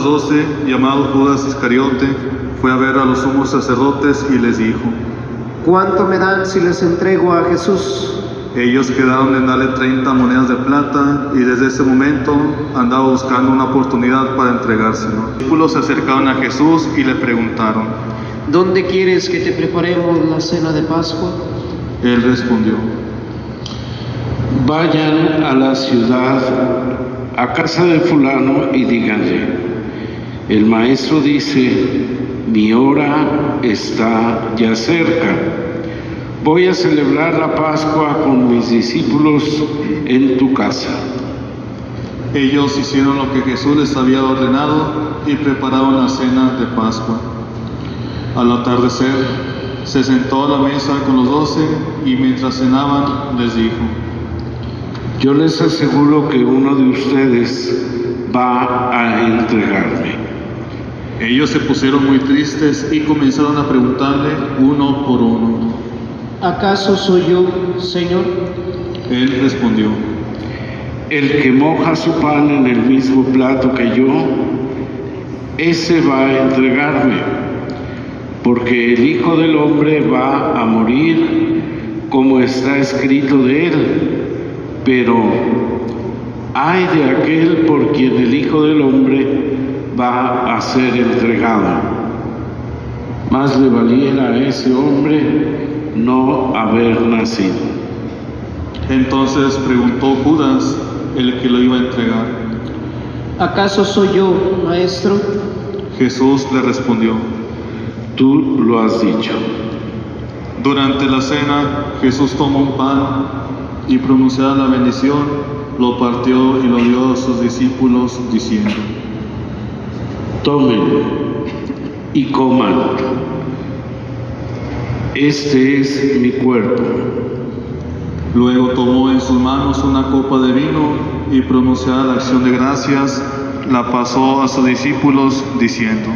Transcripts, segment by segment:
12, llamado Judas Iscariote, fue a ver a los sumos sacerdotes y les dijo: ¿Cuánto me dan si les entrego a Jesús? Ellos quedaron en darle 30 monedas de plata, y desde ese momento andaba buscando una oportunidad para entregárselo. Los discípulos se acercaron a Jesús y le preguntaron: ¿Dónde quieres que te preparemos la cena de Pascua? Él respondió: Vayan a la ciudad, a casa de fulano, y díganle: el maestro dice, mi hora está ya cerca. Voy a celebrar la Pascua con mis discípulos en tu casa. Ellos hicieron lo que Jesús les había ordenado y prepararon la cena de Pascua. Al atardecer, se sentó a la mesa con los 12 y mientras cenaban les dijo: Yo les aseguro que uno de ustedes va a entregarme. Ellos se pusieron muy tristes y comenzaron a preguntarle uno por uno: ¿Acaso soy yo, Señor? Él respondió: El que moja su pan en el mismo plato que yo, ese va a entregarme, porque el Hijo del Hombre va a morir como está escrito de él, pero ay de aquel por quien el Hijo del Hombre va a ser entregado. Más le valiera a ese hombre no haber nacido. Entonces preguntó Judas, el que lo iba a entregar: ¿Acaso soy yo, Maestro? Jesús le respondió: Tú lo has dicho. Durante la cena, Jesús tomó un pan y, pronunciada la bendición, lo partió y lo dio a sus discípulos, diciendo: Tomen y coman. Este es mi cuerpo. Luego tomó en sus manos una copa de vino y, pronunciada la acción de gracias, la pasó a sus discípulos, diciendo: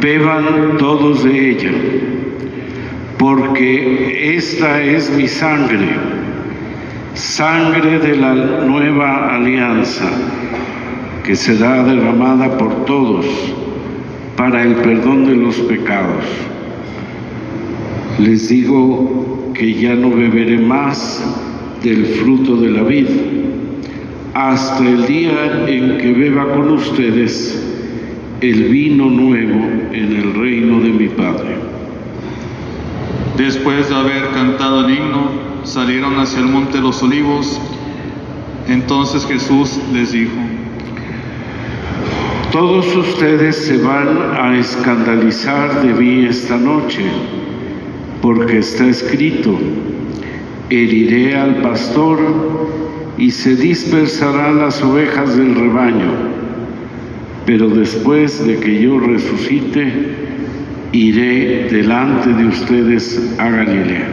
Beban todos de ella, porque esta es mi sangre, sangre de la nueva alianza, que será derramada por todos para el perdón de los pecados. Les digo que ya no beberé más del fruto de la vid, hasta el día en que beba con ustedes el vino nuevo en el reino de mi Padre. Después de haber cantado el himno, salieron hacia el monte de los Olivos. Entonces Jesús les dijo: Todos ustedes se van a escandalizar de mí esta noche, porque está escrito: heriré al pastor y se dispersarán las ovejas del rebaño. Pero después de que yo resucite, iré delante de ustedes a Galilea.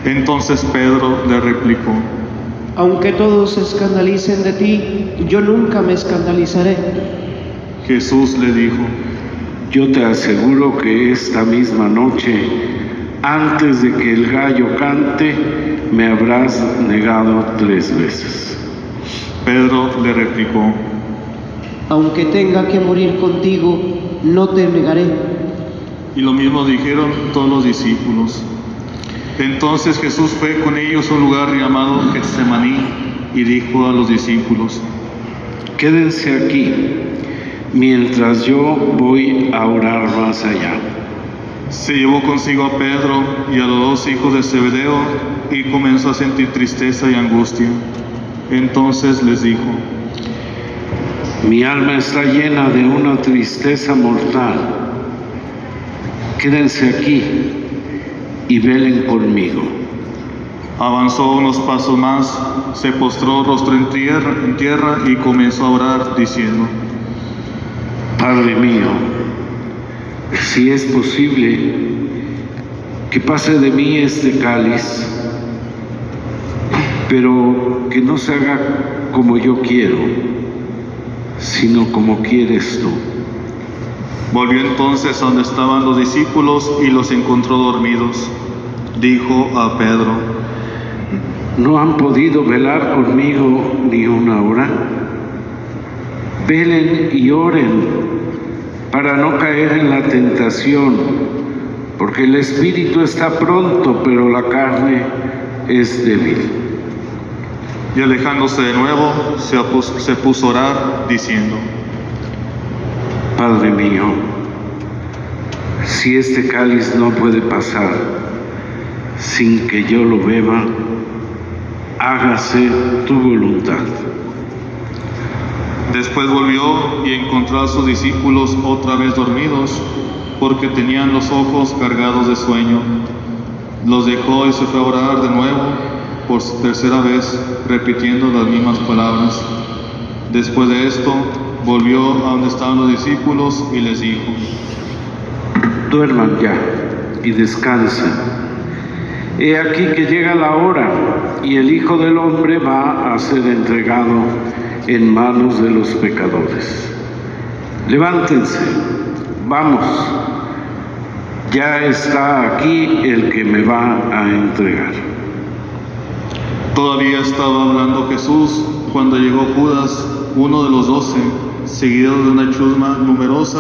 Entonces Pedro le replicó: Aunque todos se escandalicen de ti, yo nunca me escandalizaré. Jesús le dijo: Yo te aseguro que esta misma noche, antes de que el gallo cante, me habrás negado 3 veces. Pedro le replicó: Aunque tenga que morir contigo, no te negaré. Y lo mismo dijeron todos los discípulos. Entonces Jesús fue con ellos a un lugar llamado Getsemaní y dijo a los discípulos: Quédense aquí, mientras yo voy a orar más allá. Se llevó consigo a Pedro y a los 2 hijos de Zebedeo y comenzó a sentir tristeza y angustia. Entonces les dijo: Mi alma está llena de una tristeza mortal. Quédense aquí y velen conmigo. Avanzó unos pasos más, se postró rostro en tierra y comenzó a orar, diciendo: Padre mío, si es posible, que pase de mí este cáliz, pero que no se haga como yo quiero, sino como quieres tú. Volvió entonces a donde estaban los discípulos y los encontró dormidos. Dijo a Pedro: ¿No han podido velar conmigo ni una hora? Velen y oren para no caer en la tentación, porque el espíritu está pronto, pero la carne es débil. Y alejándose de nuevo, se puso a orar, diciendo: Padre mío, si este cáliz no puede pasar sin que yo lo beba, hágase tu voluntad. Después volvió y encontró a sus discípulos otra vez dormidos, porque tenían los ojos cargados de sueño. Los dejó y se fue a orar de nuevo, por tercera vez, repitiendo las mismas palabras. Después de esto, volvió a donde estaban los discípulos y les dijo: Duerman ya y descansen. He aquí que llega la hora y el Hijo del Hombre va a ser entregado en manos de los pecadores. Levántense, vamos, ya está aquí el que me va a entregar. Todavía estaba hablando Jesús cuando llegó Judas, uno de los 12, seguido de una chusma numerosa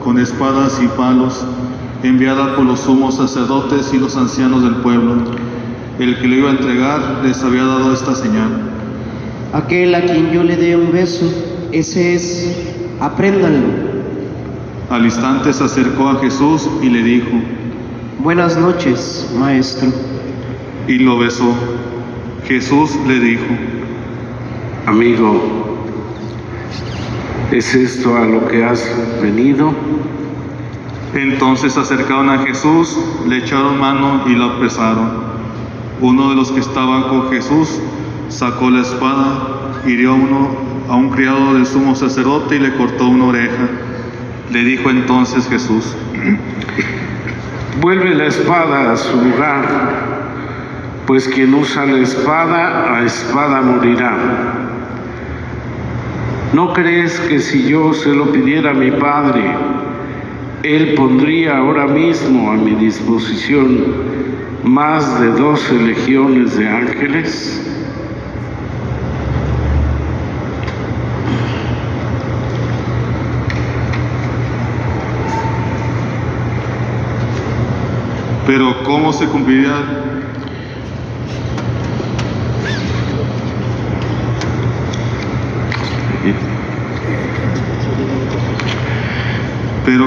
con espadas y palos, enviada por los sumos sacerdotes y los ancianos del pueblo. El que lo iba a entregar les había dado esta señal: aquel a quien yo le dé un beso, ese es, apréndanlo. Al instante se acercó a Jesús y le dijo: Buenas noches, maestro. Y lo besó. Jesús le dijo: Amigo, ¿es esto a lo que has venido? Entonces se acercaron a Jesús, le echaron mano y lo apresaron. Uno de los que estaban con Jesús sacó la espada, hirió a un criado del sumo sacerdote y le cortó una oreja. Le dijo entonces Jesús: Vuelve la espada a su lugar, pues quien usa la espada, a espada morirá. ¿No crees que si yo se lo pidiera a mi Padre, Él pondría ahora mismo a mi disposición más de 12 legiones de ángeles? Pero ¿cómo se cumpliría?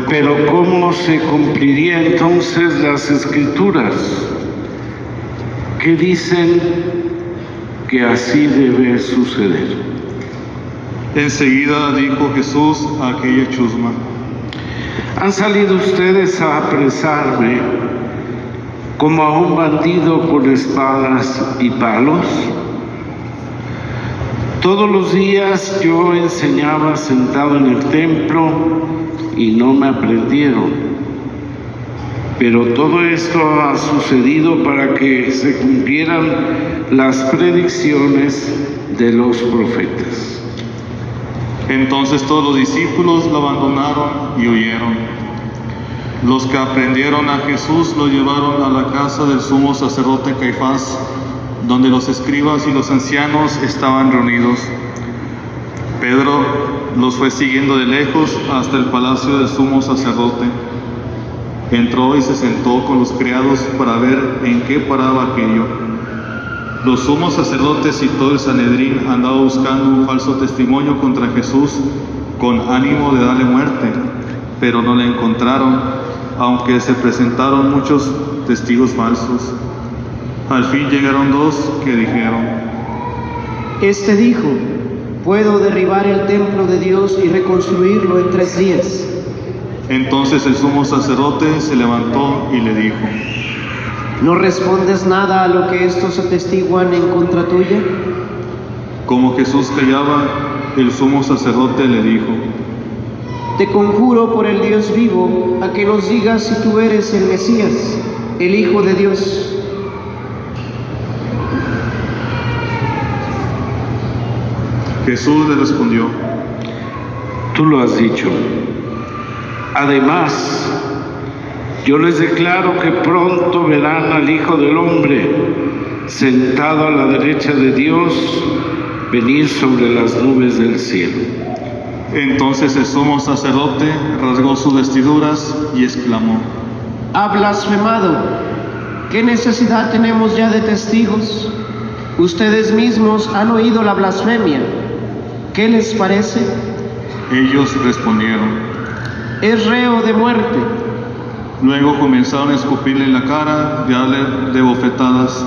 Pero ¿cómo se cumpliría entonces las Escrituras, que dicen que así debe suceder? Enseguida dijo Jesús a aquella chusma: ¿Han salido ustedes a apresarme como a un bandido con espadas y palos? Todos los días yo enseñaba sentado en el templo y no me aprendieron. Pero todo esto ha sucedido para que se cumplieran las predicciones de los profetas. Entonces todos los discípulos lo abandonaron y huyeron. Los que aprendieron a Jesús lo llevaron a la casa del sumo sacerdote Caifás, donde los escribas y los ancianos estaban reunidos. Pedro los fue siguiendo de lejos hasta el palacio del sumo sacerdote. Entró y se sentó con los criados para ver en qué paraba aquello. Los sumos sacerdotes y todo el Sanedrín andaban buscando un falso testimonio contra Jesús con ánimo de darle muerte, pero no le encontraron, aunque se presentaron muchos testigos falsos. Al fin llegaron dos que dijeron: Este dijo: puedo derribar el templo de Dios y reconstruirlo en 3 días. Entonces el sumo sacerdote se levantó y le dijo: ¿No respondes nada a lo que estos atestiguan en contra tuya? Como Jesús callaba, el sumo sacerdote le dijo: Te conjuro por el Dios vivo a que nos digas si tú eres el Mesías, el Hijo de Dios. Jesús le respondió: Tú lo has dicho. Además, yo les declaro que pronto verán al Hijo del Hombre sentado a la derecha de Dios venir sobre las nubes del cielo. Entonces el sumo sacerdote rasgó sus vestiduras y exclamó: Ha blasfemado. ¿Qué necesidad tenemos ya de testigos? Ustedes mismos han oído la blasfemia. ¿Qué les parece? Ellos respondieron: Es reo de muerte. Luego comenzaron a escupirle en la cara y a darle de bofetadas.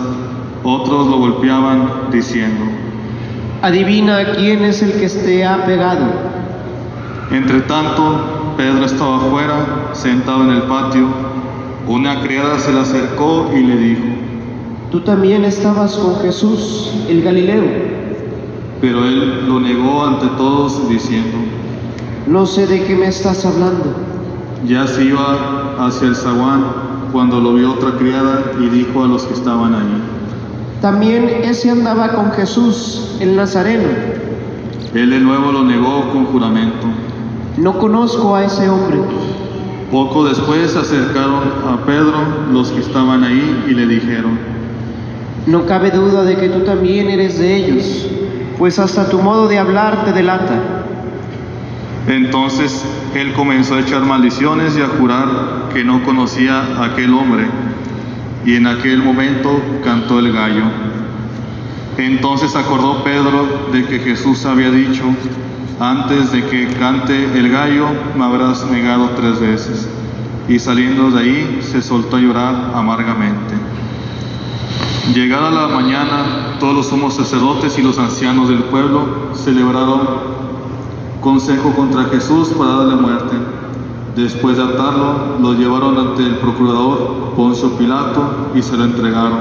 Otros lo golpeaban diciendo: Adivina quién es el que te ha pegado. Entre tanto, Pedro estaba afuera, sentado en el patio. Una criada se le acercó y le dijo: Tú también estabas con Jesús, el Galileo. Pero él lo negó ante todos, diciendo: No sé de qué me estás hablando. Ya se iba hacia el zaguán cuando lo vio otra criada y dijo a los que estaban allí: También ese andaba con Jesús, el Nazareno. Él de nuevo lo negó con juramento. No conozco a ese hombre. Poco después se acercaron a Pedro los que estaban ahí y le dijeron: No cabe duda de que tú también eres de ellos, pues hasta tu modo de hablar te delata. Entonces él comenzó a echar maldiciones y a jurar que no conocía a aquel hombre. Y en aquel momento cantó el gallo. Entonces acordó Pedro de que Jesús había dicho: Antes de que cante el gallo, me habrás negado 3 veces. Y saliendo de ahí, se soltó a llorar amargamente. Llegada la mañana, todos los sumos sacerdotes y los ancianos del pueblo celebraron consejo contra Jesús para darle muerte. Después de atarlo, lo llevaron ante el procurador Poncio Pilato y se lo entregaron.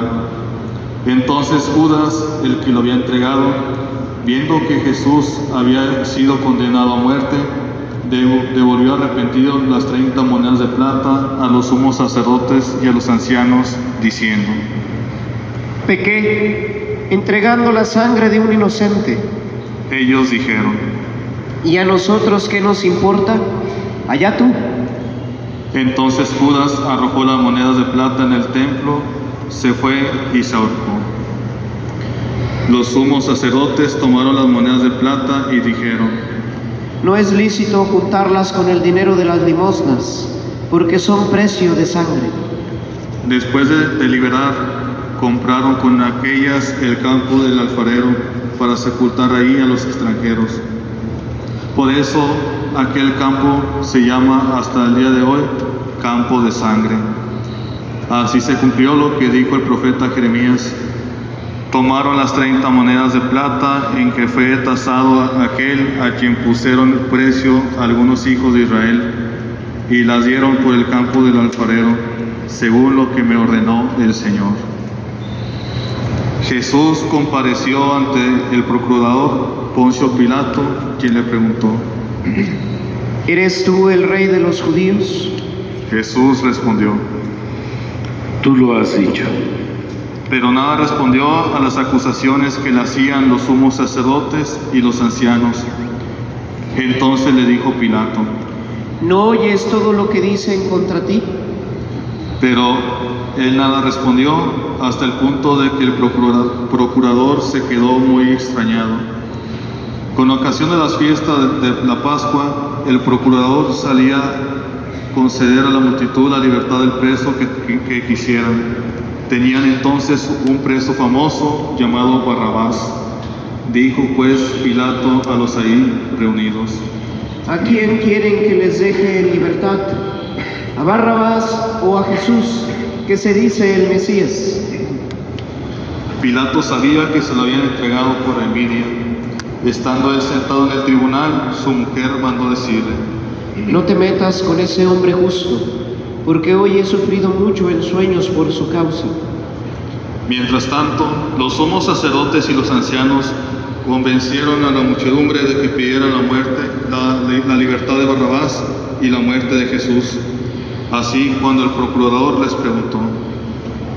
Entonces Judas, el que lo había entregado, viendo que Jesús había sido condenado a muerte, devolvió arrepentido las 30 monedas de plata a los sumos sacerdotes y a los ancianos, diciendo: Pequé, entregando la sangre de un inocente. Ellos dijeron: ¿Y a nosotros qué nos importa? Allá tú. Entonces Judas arrojó las monedas de plata en el templo, se fue y se ahorcó. Los sumos sacerdotes tomaron las monedas de plata y dijeron: No es lícito juntarlas con el dinero de las limosnas, porque son precio de sangre. Después de deliberar, compraron con aquellas el campo del alfarero para sepultar ahí a los extranjeros. Por eso aquel campo se llama hasta el día de hoy Campo de Sangre. Así se cumplió lo que dijo el profeta Jeremías: Tomaron las 30 monedas de plata en que fue tasado aquel a quien pusieron precio algunos hijos de Israel, y las dieron por el campo del alfarero, según lo que me ordenó el Señor. Jesús compareció ante el procurador Poncio Pilato, quien le preguntó: ¿Eres tú el rey de los judíos? Jesús respondió: Tú lo has dicho. Pero nada respondió a las acusaciones que le hacían los sumos sacerdotes y los ancianos. Entonces le dijo Pilato: ¿No oyes todo lo que dicen contra ti? Pero él nada respondió, hasta el punto de que el procurador se quedó muy extrañado. Con ocasión de las fiestas de la Pascua, el procurador salía a conceder a la multitud la libertad del preso que quisieran. Tenían entonces un preso famoso llamado Barrabás. Dijo pues Pilato a los ahí reunidos: ¿A quién quieren que les deje en libertad? ¿A Barrabás o a Jesús, que se dice el Mesías? Pilato sabía que se lo habían entregado por envidia. Estando él sentado en el tribunal, su mujer mandó decirle: No te metas con ese hombre justo, porque hoy he sufrido mucho en sueños por su causa. Mientras tanto, los sumos sacerdotes y los ancianos convencieron a la muchedumbre de que pidieran la libertad de Barrabás y la muerte de Jesús. Así, cuando el procurador les preguntó: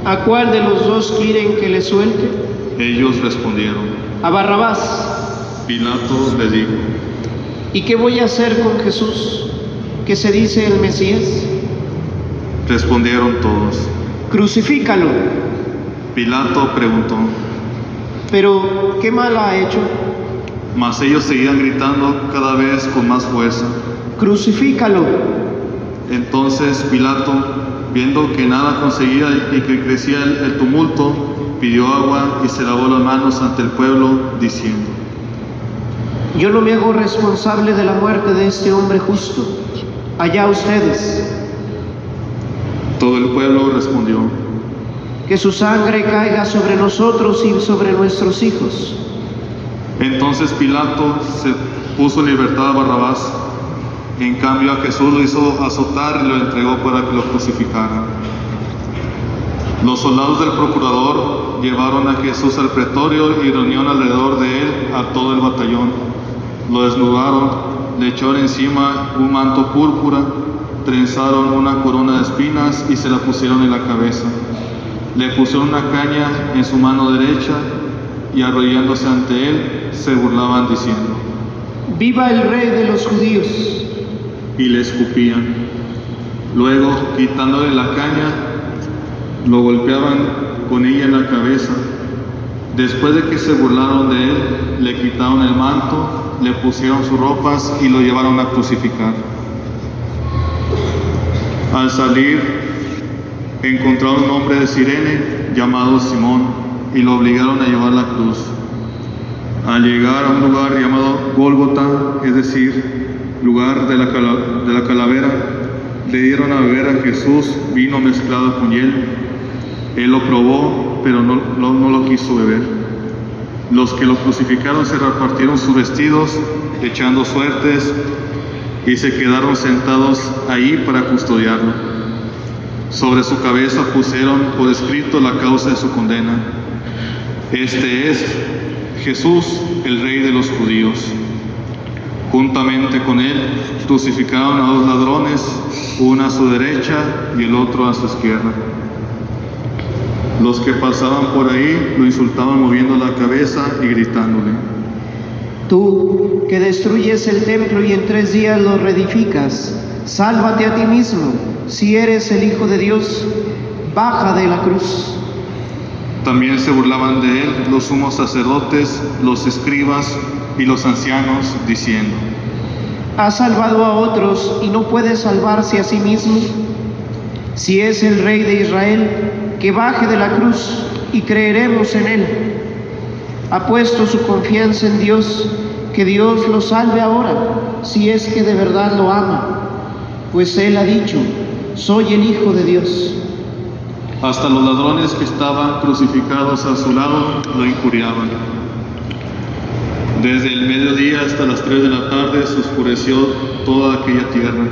¿A cuál de los dos quieren que le suelte? Ellos respondieron: A Barrabás. Pilato le dijo: ¿Y qué voy a hacer con Jesús, que se dice el Mesías? Respondieron todos: Crucifícalo. Pilato preguntó: ¿Pero qué mal ha hecho? Mas ellos seguían gritando cada vez con más fuerza. ¡Crucifícalo! Entonces Pilato, viendo que nada conseguía y que crecía el tumulto, pidió agua y se lavó las manos ante el pueblo, diciendo: Yo no me hago responsable de la muerte de este hombre justo. Allá ustedes. Todo el pueblo respondió: Que su sangre caiga sobre nosotros y sobre nuestros hijos. Entonces Pilato se puso en libertad a Barrabás. En cambio a Jesús lo hizo azotar y lo entregó para que lo crucificaran. Los soldados del procurador llevaron a Jesús al pretorio y reunieron alrededor de él a todo el batallón. Lo desnudaron, le echaron encima un manto púrpura, trenzaron una corona de espinas y se la pusieron en la cabeza. Le pusieron una caña en su mano derecha y arrodillándose ante él se burlaban diciendo: ¡Viva el Rey de los judíos! Y le escupían. Luego, quitándole la caña, lo golpeaban con ella en la cabeza. Después de que se burlaron de él, le quitaron el manto, le pusieron sus ropas y lo llevaron a crucificar. Al salir, encontraron un hombre de Cirene llamado Simón y lo obligaron a llevar la cruz. Al llegar a un lugar llamado Gólgota, es decir, lugar de la calavera, le dieron a beber a Jesús vino mezclado con hiel. Él lo probó, pero no lo quiso beber. Los que lo crucificaron se repartieron sus vestidos, echando suertes, y se quedaron sentados ahí para custodiarlo. Sobre su cabeza pusieron por escrito la causa de su condena: Este es Jesús, el Rey de los judíos. Juntamente con él crucificaron a dos ladrones, uno a su derecha y el otro a su izquierda. Los que pasaban por ahí lo insultaban moviendo la cabeza y gritándole: Tú, que destruyes el templo y en 3 días lo reedificas, sálvate a ti mismo. Si eres el Hijo de Dios, baja de la cruz. También se burlaban de él los sumos sacerdotes, los escribas y los ancianos, diciendo: Ha salvado a otros y no puede salvarse a sí mismo. Si es el Rey de Israel, que baje de la cruz y creeremos en él. Ha puesto su confianza en Dios, que Dios lo salve ahora, si es que de verdad lo ama, pues él ha dicho: soy el Hijo de Dios. Hasta los ladrones que estaban crucificados a su lado lo injuriaban. Desde el mediodía hasta las 3 de la tarde se oscureció toda aquella tierra.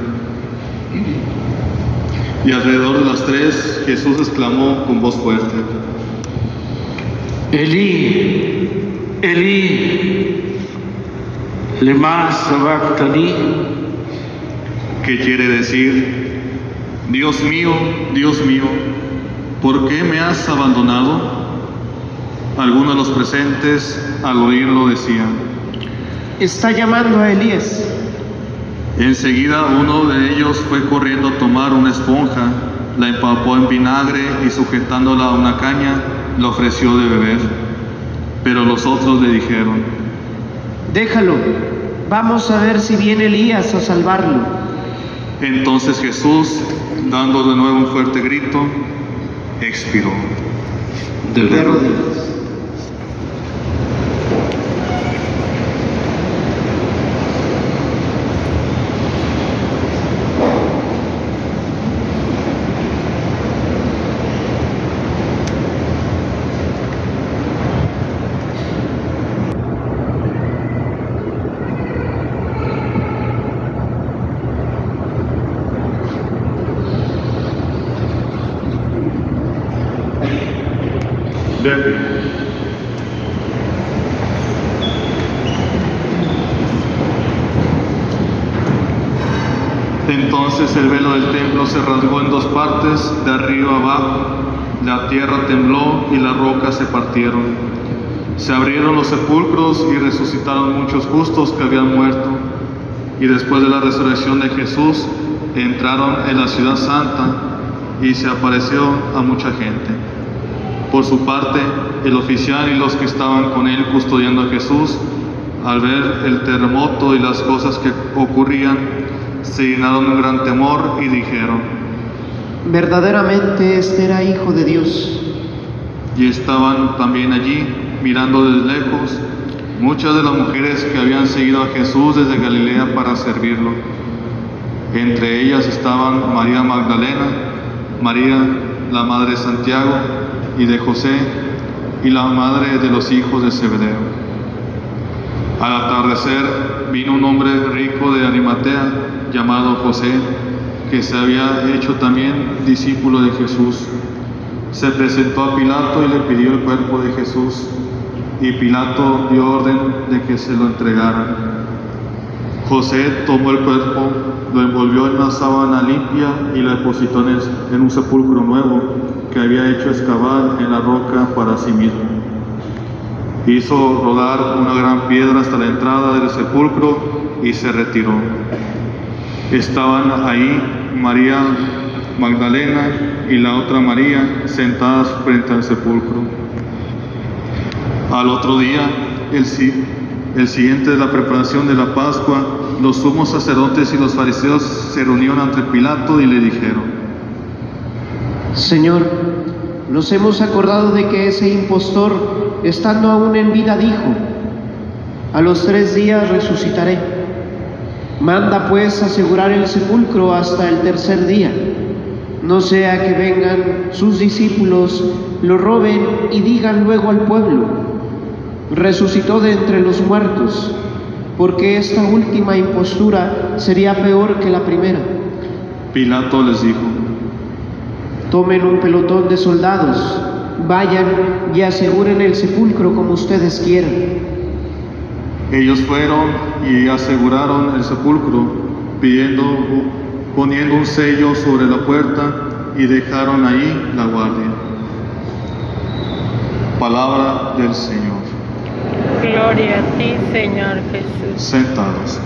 Y alrededor de las 3 Jesús exclamó con voz fuerte: Elí, Elí, lema sabactani, que quiere decir: Dios mío, ¿por qué me has abandonado? Algunos de los presentes al oírlo decían: Está llamando a Elías. Enseguida uno de ellos fue corriendo a tomar una esponja, la empapó en vinagre y sujetándola a una caña, le ofreció de beber. Pero los otros le dijeron: Déjalo, vamos a ver si viene Elías a salvarlo. Entonces Jesús, dando de nuevo un fuerte grito, expiró. de rodillas. Entonces el velo del templo se rasgó en 2 partes, de arriba abajo. La tierra tembló y las rocas se partieron. Se abrieron los sepulcros y resucitaron muchos justos que habían muerto. Y después de la resurrección de Jesús, entraron en la ciudad santa y se apareció a mucha gente. Por su parte, el oficial y los que estaban con él custodiando a Jesús al ver el terremoto y las cosas que ocurrían, se llenaron de un gran temor y dijeron: verdaderamente este era Hijo de Dios. Y estaban también allí, mirando desde lejos, muchas de las mujeres que habían seguido a Jesús desde Galilea para servirlo. Entre ellas estaban María Magdalena, María, la madre de Santiago y de José, y la madre de los hijos de Zebedeo. Al atardecer vino un hombre rico de Arimatea, llamado José, que se había hecho también discípulo de Jesús. Se presentó a Pilato y le pidió el cuerpo de Jesús, y Pilato dio orden de que se lo entregaran. José tomó el cuerpo, lo envolvió en una sábana limpia y lo depositó en un sepulcro nuevo que había hecho excavar en la roca para sí mismo. Hizo rodar una gran piedra hasta la entrada del sepulcro y se retiró. Estaban ahí María Magdalena y la otra María sentadas frente al sepulcro. Al otro día, el siguiente de la preparación de la Pascua, los sumos sacerdotes y los fariseos se reunieron ante Pilato y le dijeron: Señor, nos hemos acordado de que ese impostor, estando aún en vida, dijo: a los 3 días resucitaré. Manda pues asegurar el sepulcro hasta el 3er día, no sea que vengan sus discípulos, lo roben y digan luego al pueblo: resucitó de entre los muertos, porque esta última impostura sería peor que la primera. Pilato les dijo: tomen un pelotón de soldados, vayan y aseguren el sepulcro como ustedes quieran. Ellos fueron y aseguraron el sepulcro, poniendo un sello sobre la puerta, y dejaron ahí la guardia. Palabra del Señor. Gloria a ti, Señor Jesús. Sentados.